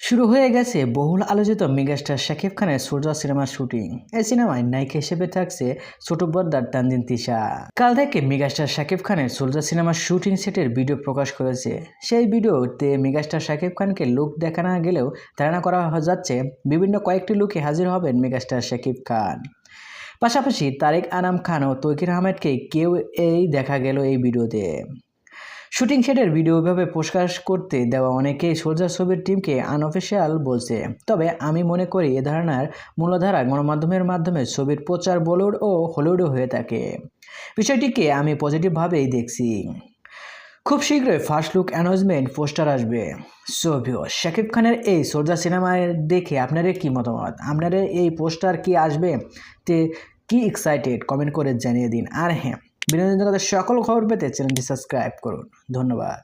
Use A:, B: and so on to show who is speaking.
A: শুরু হয়ে গেছে বহুল আলোচিত মেগাস্টার শাকিব খানের সোলজার সিনেমার শুটিং। এই সিনেমায় নায়িকা হিসেবে থাকছে ছোট পর্দার তানজিন তিশা। কাল থেকে মেগাস্টার শাকিব খানের সোলজার সিনেমার শুটিং সেটের ভিডিও প্রকাশ করেছে। সেই ভিডিওতে মেগাস্টার শাকিব খানকে লুক দেখা না গেলেও ধারণা করা যাচ্ছে বিভিন্ন কয়েকটি লুকে হাজির হবেন মেগাস্টার শাকিব খান। পাশাপাশি তারেক আনাম খান ও তৌকির আহমেদকে দেখা গেল এই ভিডিওতে। শুটিং সেটের ভিডিওভাবে প্রকাশ করতে দেওয়া অনেকেই সোলজার ছবির টিমকে আনঅফিসিয়াল বলছে। তবে আমি মনে করি এ ধরনের মূলধারা গণমাধ্যমের মাধ্যমে ছবির প্রচার বলিউড ও হলিউডও হয়ে থাকে। বিষয়টিকে আমি পজিটিভভাবেই দেখছি। খুব শীঘ্রই ফার্স্ট লুক অ্যানাউন্সমেন্ট পোস্টার আসবে। সো ভিউয়ার্স, শাকিব খানের এই সোলজার সিনেমায় দেখে আপনাদের কি মতামত? আপনাদের এই পোস্টার কি আসবে তে কি এক্সাইটেড কমেন্ট করে জানিয়ে দিন। আর হ্যাঁ, বিনোদন জগতের সকল খবর পেতে চ্যানেলটি সাবস্ক্রাইব করুন। ধন্যবাদ।